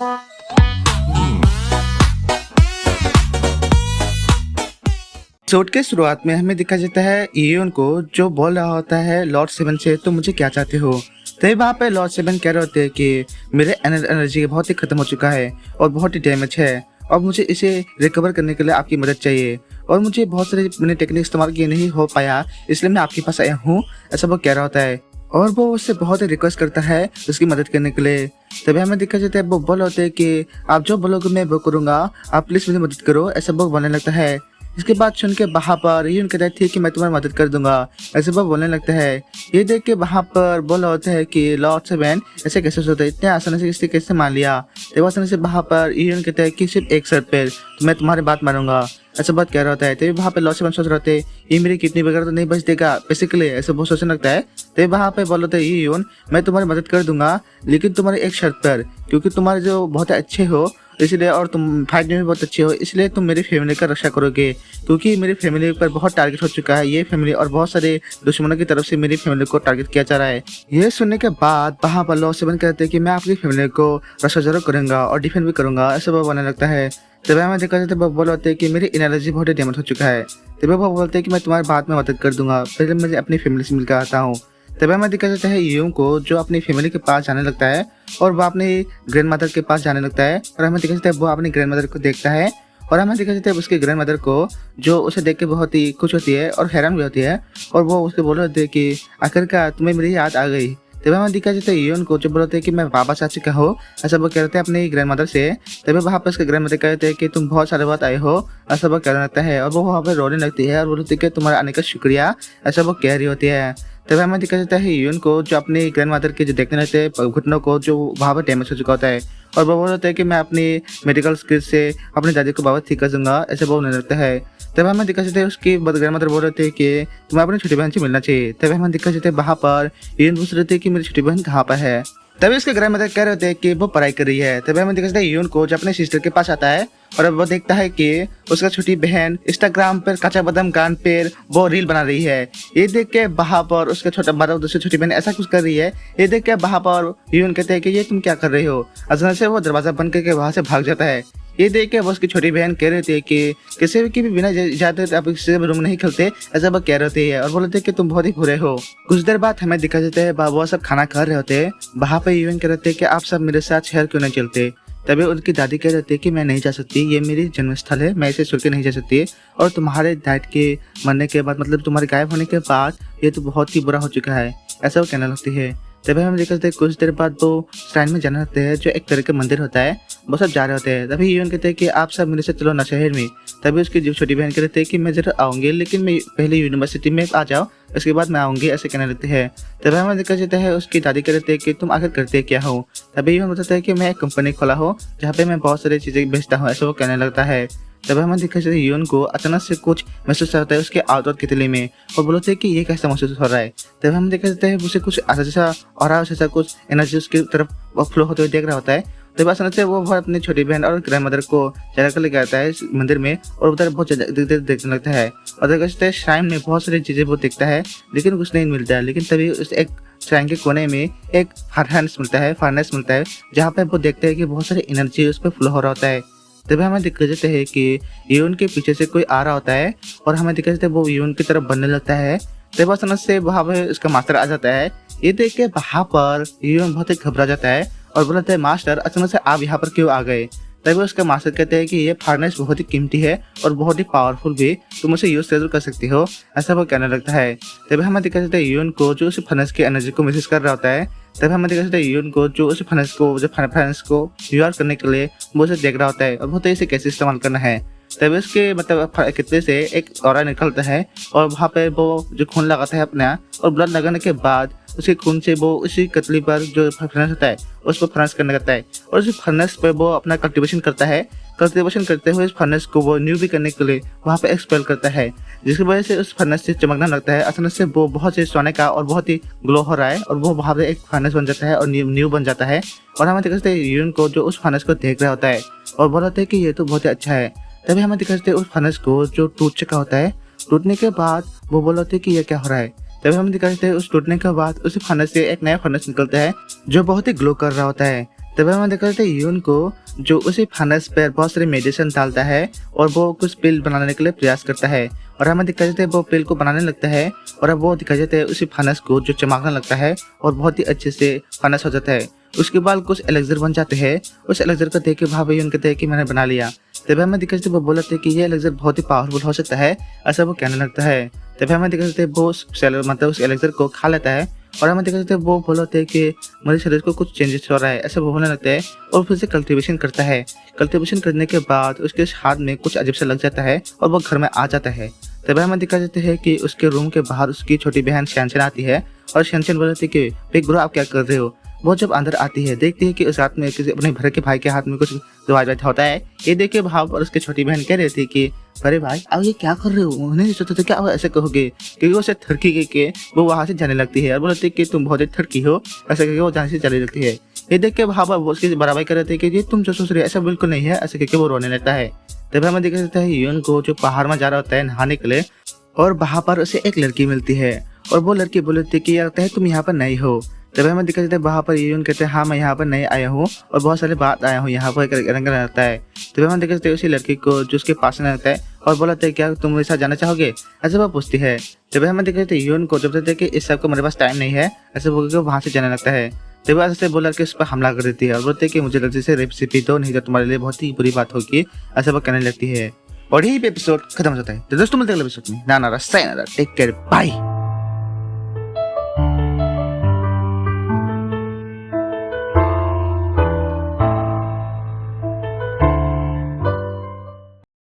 Episode के शुरुआत में हमें दिखा जाता है इयोन को, जो बोल रहा होता है लॉर्ड सेवन से, तुम मुझे क्या चाहते हो। तभी वहाँ पे लॉर्ड सेवन कह रहे होते हैं कि मेरे एनर्जी बहुत ही खत्म हो चुका है और बहुत ही डैमेज है और मुझे इसे रिकवर करने के लिए आपकी मदद चाहिए और मुझे बहुत सारे मैंने टेक्निक इस्तेमाल किए नहीं हो पाया, इसलिए मैं आपके पास आया हूँ, ऐसा वो कह रहा होता है। और वो उससे बहुत ही रिक्वेस्ट करता है उसकी मदद करने के लिए। तभी हमें दिखा जाता है वो बोल होते हैं कि आप जो बोलोगे मैं वो करूँगा, आप प्लीज़ मुझे मदद करो, ऐसा वो बोलने लगता है। इसके बाद सुन के वहाँ पर यून कहता है ठीक है मैं तुम्हारी मदद कर दूंगा, ऐसे वो बोलने लगता है। ये देख के वहाँ पर बोला होता है कि लॉर्ड सेवन ऐसे कैसे सोचते, इतने आसानी से इसे कैसे मान लिया। तो आसानी से वहाँ पर यून कहता है कि सिर्फ एक शर्त पे तो मैं तुम्हारी बात मानूंगा, ऐसा बात कह रहा होता है। तभी वहाँ पे लॉर्ड सेवन सोच रहे होते ये मेरी किडनी वगैरह तो नहीं बच देगा पैसे के लिए, ऐसे बहुत सोचने लगता है। तभी वहाँ पे बोल होता है ये यून मैं तुम्हारी मदद कर दूंगा लेकिन तुम्हारी एक शर्त पर, क्योंकि तुम्हारे जो बहुत अच्छे हो इसलिए और तुम फाइट में भी बहुत अच्छे हो, इसलिए तुम मेरी फैमिली का रक्षा करोगे, क्योंकि मेरी फैमिली पर बहुत टारगेट हो चुका है ये फैमिली और बहुत सारे दुश्मनों की तरफ से मेरी फैमिली को टारगेट किया जा रहा है। ये सुनने के बाद वहाँ पर लॉर्ड सेवन कहते हैं कि मैं आपकी फैमिली को रक्षा जरूर करूंगा और डिफेंड भी करूंगा, ऐसा वो बोलने लगता है। तभी हमें देखा जाता है वो बोलते हैं कि मेरी एनर्जी बहुत ही डैमेज हो चुका है। तभी वो बोलते हैं कि मैं तुम्हारी बात में मदद कर दूंगा, पहले मैं अपनी फैमिली से मिलकर आता हूँ। तभी हमें दिखा जाता है यूं को जो अपनी फैमिली के पास जाने लगता है और वो अपनी ग्रैंड मदर के पास जाने लगता है और हमें दिखा जाता है वो अपनी ग्रैंड मदर को देखता है और हमें दिखा जाता है उसकी ग्रैंड मदर को जो उसे देख के बहुत ही खुश होती है और हैरान भी होती है और वो उसके बोल रहे थे कि आखिरकार तुम्हें मेरी याद आ गई। तभी हमें दिखा जाता है यून को जो बोलते हैं कि मैं वापस आ चुका हूँ, ऐसा वो कहते हैं अपनी ग्रैंड मदर से। तभी वहाँ पर उसके ग्रैंड मदर कहते हैं कि तुम बहुत सारे बात आए हो, ऐसा वो कहने लगता है और वो वहाँ पर रोने लगती है और बोलती है कि तुम्हारे आने का शुक्रिया, ऐसा वो कह रही होती है। तभी हमें दिखा जाता है यून को जो अपनी ग्रैंड मदर के जो देखने लगते हैं घुटनों को जो वहाँ पर डैमेज हो चुका होता है और वो बोलते हैं कि मैं अपनी मेडिकल स्किल से अपनी दादी को वापस ठीक कर दूंगा, ऐसे वो बोलने लगता है। तभी हमें दिखा जाता है उसकी ग्रैंड मदर बोल रहे थे कि तुम्हें अपनी छोटी बहन से मिलना चाहिए। तभी हमें दिखा जाता है वहाँ पर यून पूछ रहे थे कि मेरी छोटी बहन कहाँ पर है। तभी उसके ग्रैंड मदर कह रहे थे कि वो पढ़ाई कर रही है। तभी हमें दिखा जाता है यून को जो अपने सिस्टर के पास आता है और अब वो देखता है कि उसका छोटी बहन इंस्टाग्राम पर कच्चा बादाम गान पर वो रील बना रही है। ये देख के वहाँ पर उसका छोटा मतलब दूसरी छोटी बहन ऐसा कुछ कर रही है। ये देख के वहाँ पर यून कहते हैं कि ये तुम क्या कर रहे हो। अचानक से वो दरवाजा बंद करके वहाँ से भाग जाता है। ये देख के वो उसकी छोटी बहन कह रहे थे कि किसी की भी बिना इजाजत आप किसी रूम नहीं खेलते, ऐसा वो कह रहे थे और बोलते कि तुम बहुत ही बुरे हो। कुछ देर बाद हमें दिखा जाता है वो सब खाना खा रहे होते हैं। वहाँ पे यून कह रहे थे कि आप सब मेरे साथ शहर क्यों नहीं चलते। तभी उनकी दादी कह रहे थे कि मैं नहीं जा सकती, ये मेरी जन्मस्थल है, मैं इसे छोड़ के नहीं जा सकती और तुम्हारे डैड के मरने के बाद मतलब तुम्हारे गायब होने के बाद ये तो बहुत ही बुरा हो चुका है, ऐसा वो कहने लगती है। तभी हम देखते हैं कुछ देर बाद वो श्राइन में जाने लगते हैं जो एक तरह का मंदिर होता है, वो सब जा रहे होते हैं। तभी यून कहते हैं कि आप सब मेरे से चलो ना शहर में। तभी उसकी जो छोटी बहन कहते हैं कि मैं जरूर आऊँगी लेकिन मैं पहले यूनिवर्सिटी में आ जाओ, उसके बाद मैं आऊँगी, ऐसे कहने लगते हैं। तभी हमें देखा जाता है उसकी दादी कहते हैं कि तुम आखिर करते क्या हो। तभी यून बताता है कि मैं एक कंपनी खोला हूँ जहाँ पे मैं बहुत सारी चीज़ें बेचता हूँ, ऐसा वो कहने लगता है। तब हमें दिखा जाता है यून को अचानक से कुछ महसूस होता है उसके आउटडोर कितले में और बोलते हैं कि ये कैसा महसूस हो रहा है। तब हमें देखा जाता है उसे कुछ ऐसा जैसा और जैसा कुछ एनर्जी उसकी तरफ फ्लो होते हुए देख रहा होता है। तब अचानक से वो अपनी छोटी बहन और ग्रैंड मदर को चला कर लेके आता है मंदिर में और उधर बहुत देखने लगता है और देखा जाता है श्राइन में बहुत सारी चीज़ें वो देखता है लेकिन कुछ नहीं मिलता है। लेकिन तभी उस एक श्राइन के कोने में एक फर्नेस मिलता है जहाँ पे वो देखते हैं कि बहुत सारी एनर्जी उस पर फ्लो हो रहा होता है। तभी हमें दिक्कत जाता है कि यून के पीछे से कोई आ रहा होता है और हमें दिक्कत जाता है वो यून की तरफ बनने लगता है। तब अचानक से वहाँ पे उसका मास्टर आ जाता है। ये देख के वहाँ पर यून बहुत ही घबरा जाता है और बोलता है मास्टर अचानक से आप यहाँ पर क्यों आ गए। तभी उसका मास्टर कहते हैं कि ये फर्नेस बहुत ही कीमती है और बहुत ही पावरफुल भी, तुम उसे यूज जरूर कर सकती हो, ऐसा वो कहने लगता है। तभी हमें दिखा जाता है यून को जो उस फर्नेस की एनर्जी को महसूस कर रहा होता है। तभी हमें देखा जाता है यून को जो उस फर्नेस को यूज करने के लिए वो उसे देख रहा होता है और बहुत इसे कैसे इस्तेमाल करना है। तभी उसके मतलब कितने से एक ऑरा निकलता है और वहाँ पे वो जो खून लगाता है अपना और ब्लड लगाने के बाद उसके खून से वो उसी कतली पर जो फर्नेस होता है उस पर फर्नेस करने लगता है और उस फर्नेस पर वो अपना कल्टीवेशन करता है। कल्टीवेशन करते हुए इस फर्नेस को वो न्यू भी करने के लिए वहाँ पे एक्सपेल करता है, जिसकी वजह से उस फर्नेस से चमकना लगता है। अचानक से वो बहुत से सोने का और बहुत ही ग्लो हो रहा है और वो वहाँ पे एक फर्नेस बन जाता है और न्यू बन जाता है। और हमें देखते हैं यून को जो उस फर्नेस को देख रहा होता है और बोलते हैं कि ये तो बहुत ही अच्छा है। तभी हमें दिखाते हैं उस फर्नेस को जो टूट चुका होता है। टूटने के बाद वो बोलते हैं कि ये क्या हो रहा है। तभी हम दिखाते हैं उस टूटने के बाद उस फर्नेस से एक नया फर्नेस निकलता है जो बहुत ही ग्लो कर रहा होता है। तब हमें देखा जाता है यून को जो उसी फनस पर बहुत सारे मेडिसिन डालता है और वो कुछ पिल बनाने के लिए प्रयास करता है और हमें दिखा जाता है वो पिल को बनाने लगता है और अब वो दिखा जाता है उसी फनस को जो चमकने लगता है और बहुत ही अच्छे से फनस हो जाता है। उसके बाद कुछ एलेक्सर बन जाते हैं। उस एलेक्सर को देख के भाभी यून कहते हैं कि मैंने बना लिया। तब हमें दिखा जाता है वो बोलते हैं कि ये एलेक्सर बहुत ही पावरफुल हो सकता है, ऐसा वो कहने लगता है। तब हमें दिखा जाता है वो मतलब उस एलेक्सर को खा लेता है और हमें देखा जाता है वो बोलते हैं कि मेरे शरीर को कुछ चेंजेस हो रहा है, ऐसा वो बोलने लगता है और फिर से कल्टीवेशन करता है। कल्टीवेशन करने के बाद उसके हाथ में कुछ अजीब सा लग जाता है और वो घर में आ जाता है। तब हमें दिखा जाता है कि उसके रूम के बाहर उसकी छोटी बहन शैनशन आती है और शैनशन बोलती है कि बिग ब्रो आप क्या कर रहे हो। वो जब अंदर आती है देखती है कि उस हाथ में किसी अपने भर के भाई के हाथ में कुछ दवाई बैठा होता है। ये देख के भाव और उसकी छोटी बहन कह रही थी कि अरे भाई अब ये क्या कर रहे हो, उन्हें सोचा था क्या आप ऐसे कहोगे, क्योंकि उसे थड़की के वो वहाँ से जाने लगती है और बोलती है कि तुम बहुत थड़की हो, ऐसा करके वो जाने से चली लगती है। ये देख के भाव वो उसकी बराबरी कर रहे थे कि ये तुम जो सोच रहे हो ऐसा बिल्कुल नहीं है, ऐसे करके वो रोने लगता है। तब हमें देखा जाता है यून को जो पहाड़ में जा रहा होता है नहाने के लिए और वहाँ पर उसे एक लड़की मिलती है और वो लड़की बोलती है कि लगता है तुम यहाँ पर नहीं हो। तब हमें दिखा जाता है वहाँ पर यून कहते हैं हाँ मैं यहाँ पर नहीं आया हूँ और बहुत सारे बात आया हूँ, यहाँ पर रंग रहता है। तब हमें देखा जाता है उसी लड़की को जो उसके पास रहता है और बोलते हैं क्या तुम मेरे साथ जाना चाहोगे, ऐसे वो पूछती है। तब हमें देखा जाता है यून को जब देखते कि इस सब को मेरे पास टाइम नहीं है, ऐसे बोल के वहाँ से जाने लगता है। तब ऐसे बोल के उस पर हमला कर देती है और बोलते हैं कि मुझे लड़की से रेसिपी दो, नहीं तो तुम्हारे लिए बहुत ही बुरी बात होगी, ऐसे वो कहने लगती है। और यही एपिसोड खत्म हो जाता है। तो दोस्तों मिलते हैं अगले एपिसोड में। ना टेक केयर, बाय।